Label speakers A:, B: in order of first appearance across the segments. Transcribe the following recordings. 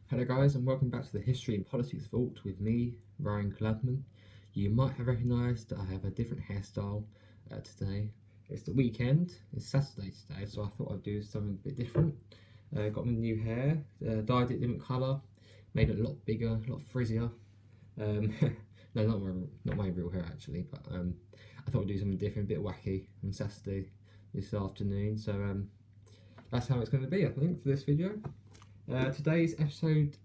A: Hello guys, and welcome back to the History and Politics Vault with me, Ryan Gladman. You might have recognised that I have a different hairstyle today. It's the weekend, it's Saturday today, so I thought I'd do something a bit different. Got my new hair, dyed it different colour, made it a lot bigger, a lot frizzier. No, not my real hair actually, but I thought I'd do something different, a bit wacky on Saturday this afternoon. So that's how it's going to be, I think, for this video. Today's episode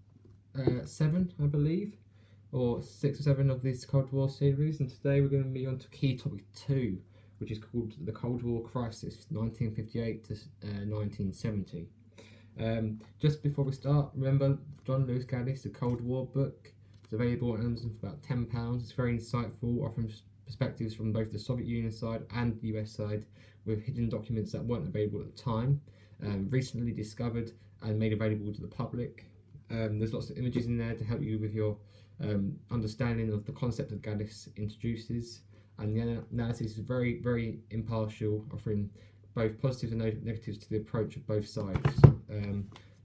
A: 7, I believe, or 6 or 7 of this Cold War series, and today we're going to be on to key topic 2, which is called the Cold War Crisis, 1958 to 1970. Just before we start, remember John Lewis Gaddis, the Cold War book. It's available on Amazon for about £10. It's very insightful, offering perspectives from both the Soviet Union side and the US side, with hidden documents that weren't available at the time, recently discovered and made available to the public. There's lots of images in there to help you with your understanding of the concept that Gaddis introduces, and the analysis is very, very impartial, offering both positives and negatives to the approach of both sides.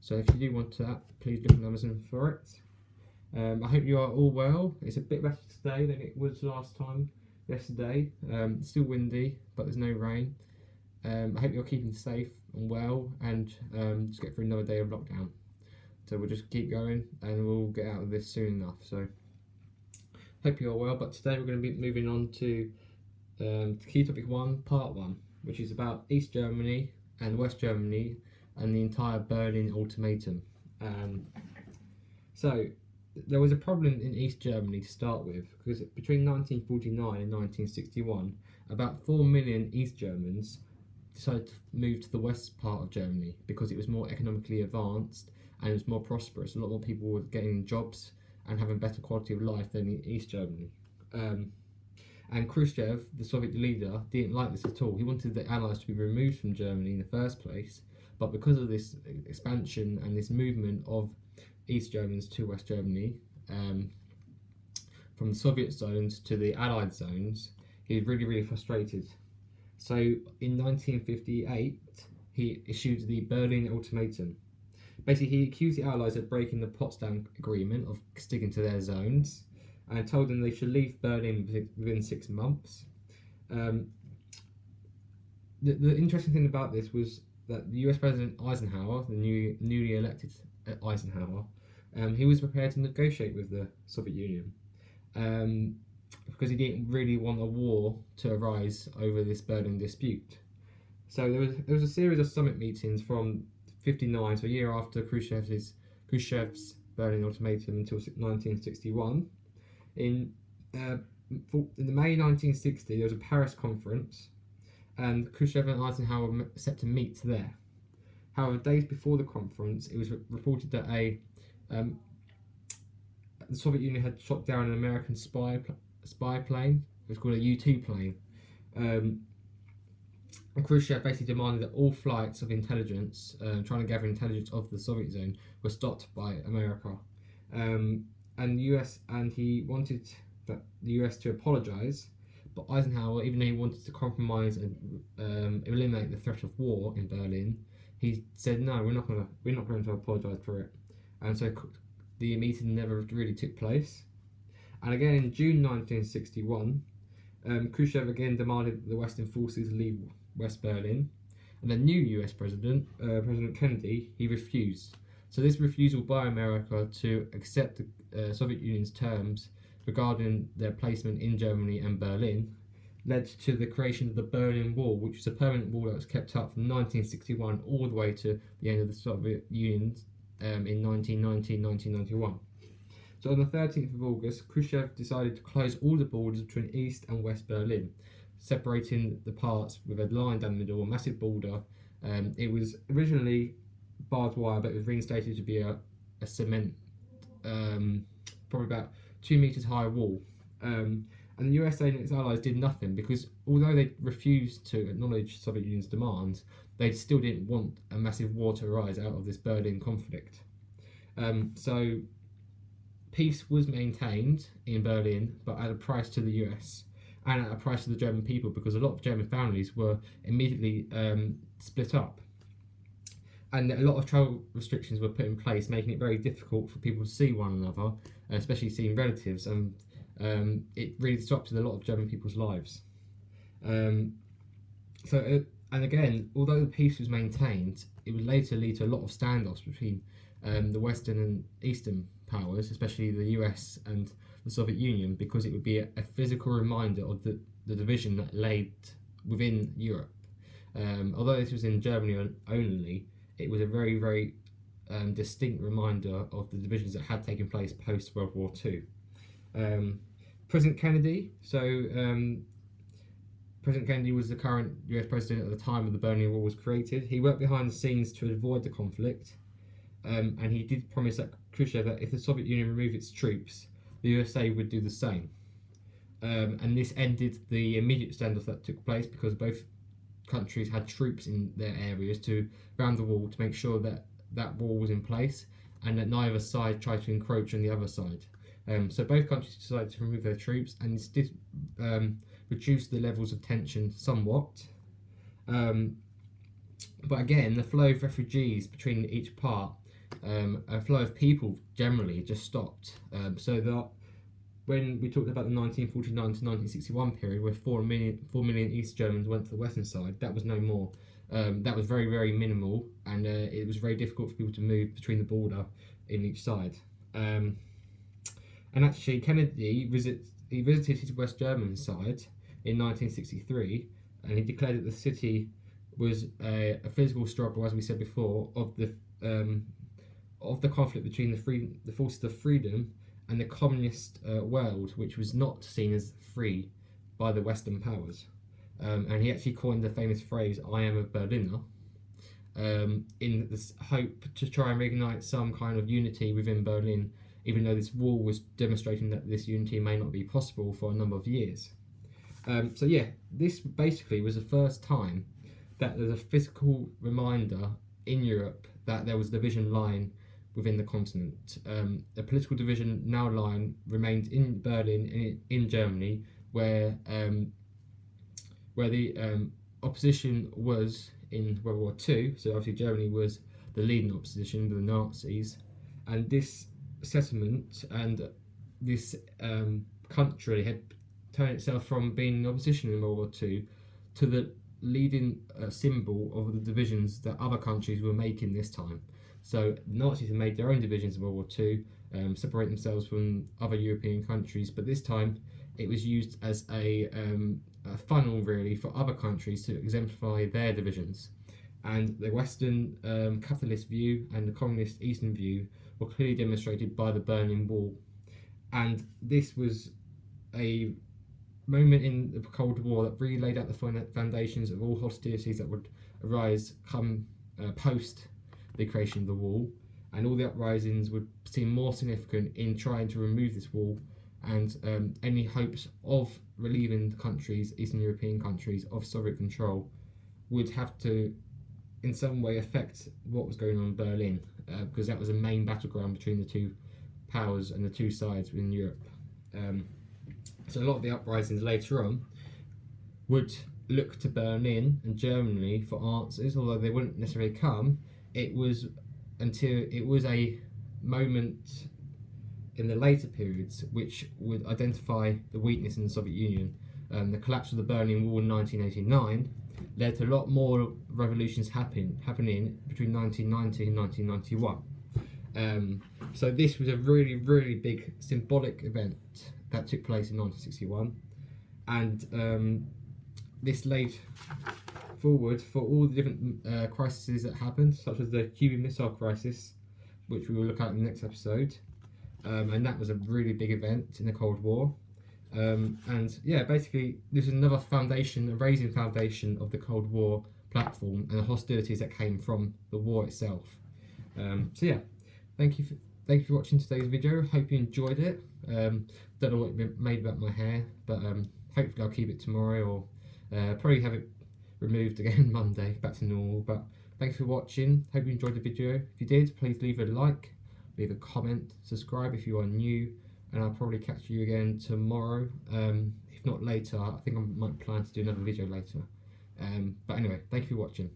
A: So if you do want that, please look on Amazon for it. I hope you are all well. It's a bit better today than it was yesterday. It's still windy, but there's no rain. I hope you're keeping safe and well, and just get through another day of lockdown. So we'll just keep going and we'll get out of this soon enough. So hope you're well, but today we're going to be moving on to key topic 1, part 1, which is about East Germany and West Germany and the entire Berlin ultimatum. So there was a problem in East Germany to start with, because between 1949 and 1961, about 4 million East Germans decided to move to the west part of Germany because it was more economically advanced and it was more prosperous. A lot more people were getting jobs and having better quality of life than in East Germany. And Khrushchev, the Soviet leader, didn't like this at all. He wanted the Allies to be removed from Germany in the first place, but because of this expansion and this movement of East Germans to West Germany, from the Soviet zones to the Allied zones, he was really, really frustrated. So in 1958, he issued the Berlin Ultimatum. Basically, he accused the Allies of breaking the Potsdam Agreement, of sticking to their zones, and told them they should leave Berlin within 6 months. The interesting thing about this was that the US President Eisenhower, the newly elected Eisenhower, he was prepared to negotiate with the Soviet Union. Because he didn't really want a war to arise over this Berlin dispute. So there was a series of summit meetings from 59, so a year after Khrushchev's Berlin Ultimatum, until 1961. In the May 1960, there was a Paris conference, and Khrushchev and Eisenhower were set to meet there. However, days before the conference, it was reported that the Soviet Union had shot down an American spy plane. It was called a U-2 plane. And Khrushchev basically demanded that all flights of intelligence, trying to gather intelligence of the Soviet zone, were stopped by America. And he wanted the US to apologise, but Eisenhower, even though he wanted to compromise and eliminate the threat of war in Berlin, he said no, we're not going to apologise for it. And so the meeting never really took place. And again in June 1961, Khrushchev again demanded that the Western forces leave West Berlin, and the new US President, President Kennedy, he refused. So this refusal by America to accept the Soviet Union's terms regarding their placement in Germany and Berlin led to the creation of the Berlin Wall, which was a permanent wall that was kept up from 1961 all the way to the end of the Soviet Union in 1990-1991. So on the 13th of August, Khrushchev decided to close all the borders between East and West Berlin, separating the parts with a line down the middle, a massive border. It was originally barbed wire, but it was reinstated to be a cement, probably about 2 meters high wall. And the USA and its allies did nothing, because although they refused to acknowledge Soviet Union's demands, they still didn't want a massive war to arise out of this Berlin conflict. So peace was maintained in Berlin, but at a price to the US and at a price to the German people, because a lot of German families were immediately split up. and a lot of travel restrictions were put in place, making it very difficult for people to see one another, especially seeing relatives, and it really disrupted a lot of German people's lives. And again, although the peace was maintained, it would later lead to a lot of standoffs between the Western and Eastern powers, especially the US and the Soviet Union, because it would be a physical reminder of the division that laid within Europe. Although this was in Germany only, it was a very, very distinct reminder of the divisions that had taken place post World War II. President Kennedy, President Kennedy was the current US president at the time of the Berlin Wall was created. He worked behind the scenes to avoid the conflict, and he did promise that Khrushchev that if the Soviet Union removed its troops, the USA would do the same. And this ended the immediate standoff that took place because both countries had troops in their areas to round the wall to make sure that that wall was in place and that neither side tried to encroach on the other side. So both countries decided to remove their troops, and this did reduce the levels of tension somewhat. But again, the flow of refugees between each part, a flow of people generally just stopped. So that when we talked about the 1949 to 1961 period, where 4 million East Germans went to the western side, that was no more. That was very, very minimal, and it was very difficult for people to move between the border in each side. And actually, Kennedy visited his West German side in 1963, and he declared that the city was a physical struggle, as we said before, of the conflict between the forces of freedom and the communist world, which was not seen as free by the Western powers. And he actually coined the famous phrase, "I am a Berliner," in this hope to try and reignite some kind of unity within Berlin, even though this wall was demonstrating that this unity may not be possible for a number of years. So yeah, this basically was the first time that there's a physical reminder in Europe that there was a division line within the continent. The political division now line remained in Berlin, in Germany, where the opposition was in World War II. So obviously Germany was the leading opposition, the Nazis, and this settlement and this country had turned itself from being in opposition in World War II to the leading symbol of the divisions that other countries were making this time. So the Nazis had made their own divisions in World War II, separate themselves from other European countries, but this time it was used as a funnel really for other countries to exemplify their divisions. And the Western capitalist view and the communist Eastern view were clearly demonstrated by the Berlin Wall. And this was a moment in the Cold War that really laid out the foundations of all hostilities that would arise come post the creation of the wall, and all the uprisings would seem more significant in trying to remove this wall, and any hopes of relieving the countries, Eastern European countries, of Soviet control would have to in some way affect what was going on in Berlin, because that was a main battleground between the two powers and the two sides within Europe. So a lot of the uprisings later on would look to Berlin and Germany for answers, although they wouldn't necessarily come. It was a moment in the later periods which would identify the weakness in the Soviet Union. The collapse of the Berlin Wall in 1989 led to a lot more revolutions happening between 1990 and 1991. So this was a really, really big symbolic event that took place in 1961, and this laid forward for all the different crises that happened, such as the Cuban Missile Crisis, which we will look at in the next episode, and that was a really big event in the Cold War. And yeah, basically this is another foundation, a raising foundation of the Cold War platform and the hostilities that came from the war itself. So yeah, thank you for watching today's video. Hope you enjoyed it. Don't know what it made about my hair, but hopefully I'll keep it tomorrow, or probably have it removed again Monday, back to normal. But thanks for watching. Hope you enjoyed the video. If you did, please leave a like, leave a comment, subscribe if you are new, and I'll probably catch you again tomorrow. If not later, I think I might plan to do another video later. But anyway, thank you for watching.